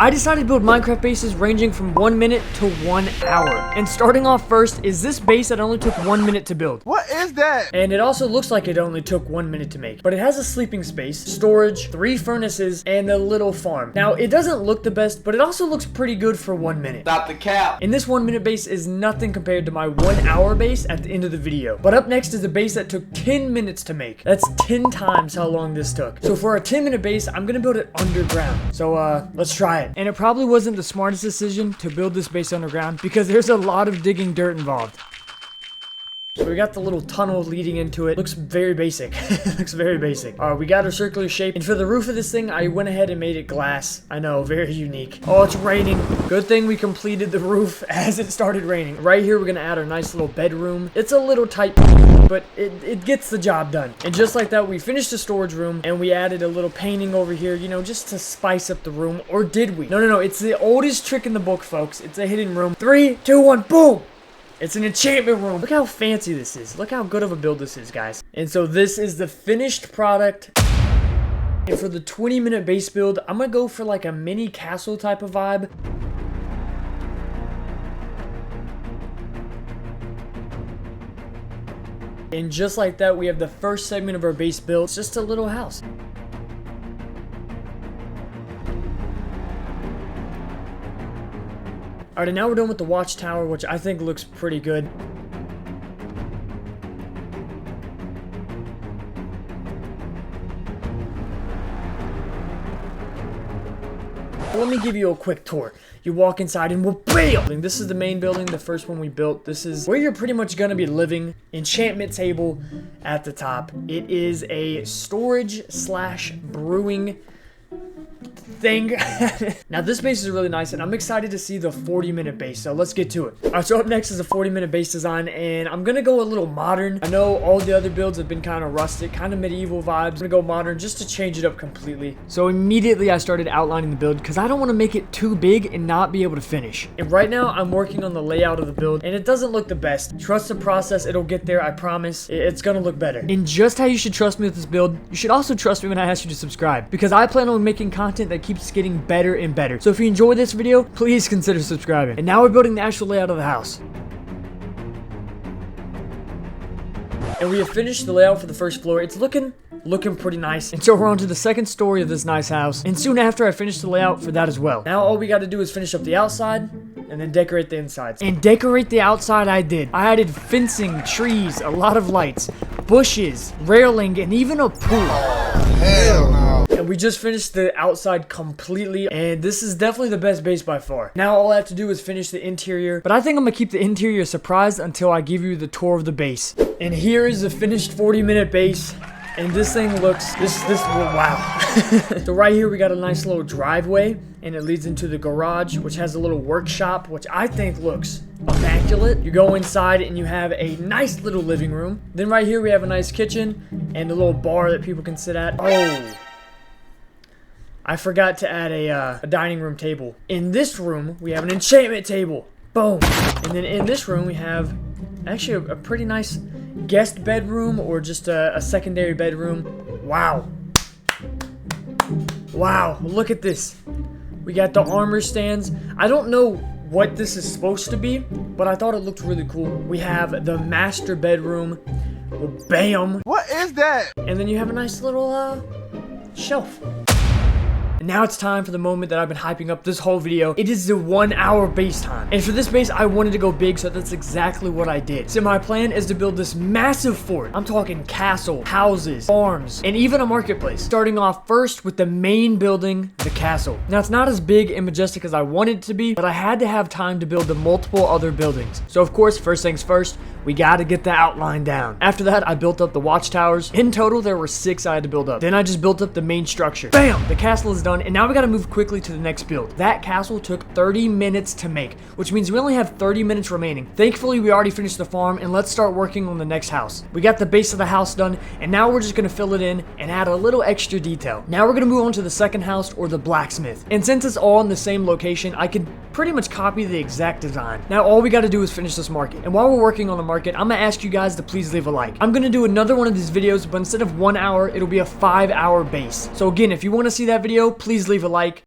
I decided to build Minecraft bases ranging from 1 minute to 1 hour. And starting off first is this base that only took 1 minute to build. What is that? And it also looks like it only took 1 minute to make. But it has a sleeping space, storage, 3 furnaces, and a little farm. Now, it doesn't look the best, but it also looks pretty good for 1 minute. Stop the cap. And this 1 minute base is nothing compared to my 1 hour base at the end of the video. But up next is a base that took 10 minutes to make. That's 10 times how long this took. So for a 10-minute base, I'm gonna build it underground. So let's try it. And it probably wasn't the smartest decision to build this base underground because there's a lot of digging dirt involved. So we got the little tunnel leading into it. Looks very basic. Looks very basic. We got our circular shape. And for the roof of this thing, I went ahead and made it glass. I know, very unique. Oh, it's raining. Good thing we completed the roof as it started raining. Right here, we're gonna add our nice little bedroom. It's a little tight, but it gets the job done. And just like that, we finished the storage room and we added a little painting over here, you know, just to spice up the room. Or did we? No. It's the oldest trick in the book, folks. It's a hidden room. 3, 2, 1, boom! It's an enchantment room. Look how fancy this is. Look how good of a build this is, guys. And so this is the finished product. And for the 20-minute base build, I'm gonna go for like a mini castle type of vibe. And just like that, we have the first segment of our base build. It's just a little house. Alright, now we're done with the watchtower, which I think looks pretty good. Let me give you a quick tour. You walk inside and we'll BAM! This is the main building, the first one we built. This is where you're pretty much gonna be living. Enchantment table at the top. It is a storage / brewing thing. Now this base is really nice and I'm excited to see the 40-minute base, so let's get to it. Alright, so up next is a 40-minute base design and I'm gonna go a little modern. I know all the other builds have been kind of rustic, kind of medieval vibes. I'm gonna go modern just to change it up completely. So immediately I started outlining the build because I don't want to make it too big and not be able to finish. And right now I'm working on the layout of the build and it doesn't look the best. Trust the process, it'll get there, I promise. It's gonna look better. And just how you should trust me with this build, you should also trust me when I ask you to subscribe because I plan on making content that keeps getting better and better. So if you enjoy this video, please consider subscribing. And now we're building the actual layout of the house. And we have finished the layout for the first floor. It's looking pretty nice. And so we're on to the second story of this nice house. And soon after I finish the layout for that as well. Now all we got to do is finish up the outside and then decorate the insides. And decorate the outside I did. I added fencing, trees, a lot of lights, bushes, railing, and even a pool. Oh, hell no. And we just finished the outside completely, and this is definitely the best base by far. Now all I have to do is finish the interior, but I think I'm gonna keep the interior a surprise until I give you the tour of the base. And here is the finished 40-minute base. And this thing looks, wow. So right here we got a nice little driveway and it leads into the garage, which has a little workshop, which I think looks immaculate. You go inside and you have a nice little living room. Then right here we have a nice kitchen and a little bar that people can sit at. Oh, I forgot to add a dining room table. In this room, we have an enchantment table. Boom. And then in this room we have actually a pretty nice guest bedroom or just a secondary bedroom. Wow. Wow, look at this. We got the armor stands. I don't know what this is supposed to be, but I thought it looked really cool. We have the master bedroom. Well, bam. What is that? And then you have a nice little shelf. And now it's time for the moment that I've been hyping up this whole video. It is the 1 hour base time. And for this base, I wanted to go big, so that's exactly what I did. So my plan is to build this massive fort. I'm talking castle, houses, farms, and even a marketplace. Starting off first with the main building, the castle. Now it's not as big and majestic as I wanted it to be, but I had to have time to build the multiple other buildings. So of course, first things first, we gotta get the outline down. After that, I built up the watchtowers. In total, there were 6 I had to build up. Then I just built up the main structure. Bam! The castle is done, and now we gotta move quickly to the next build. That castle took 30 minutes to make, which means we only have 30 minutes remaining. Thankfully, we already finished the farm, and let's start working on the next house. We got the base of the house done, and now we're just gonna fill it in and add a little extra detail. Now we're gonna move on to the second house, or the blacksmith. And since it's all in the same location, I can pretty much copy the exact design. Now all we gotta do is finish this market. And while we're working on the market, I'm gonna ask you guys to please leave a like. I'm gonna do another one of these videos, but instead of 1 hour, it'll be a 5 hour base. So again, if you wanna see that video, please leave a like.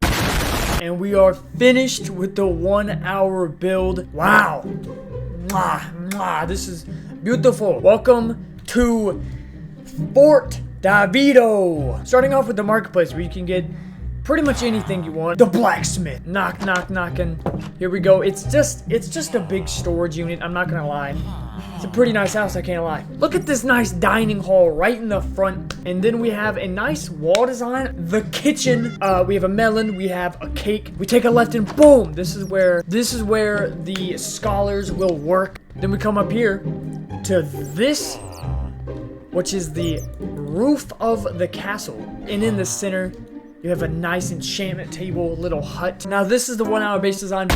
And we are finished with the 1 hour build. Wow. Mwah, mwah. This is beautiful. Welcome to Fort Davido. Starting off with the marketplace where you can get pretty much anything you want. The blacksmith. Knock, knock, knocking. Here we go. It's just a big storage unit. I'm not gonna lie. It's a pretty nice house, I can't lie. Look at this nice dining hall right in the front. And then we have a nice wall design. The kitchen. We have a melon. We have a cake. We take a left and boom. This is where the scholars will work. Then we come up here to this, which is the roof of the castle. And in the center, you have a nice enchantment table, little hut. Now this is the 1 hour base design.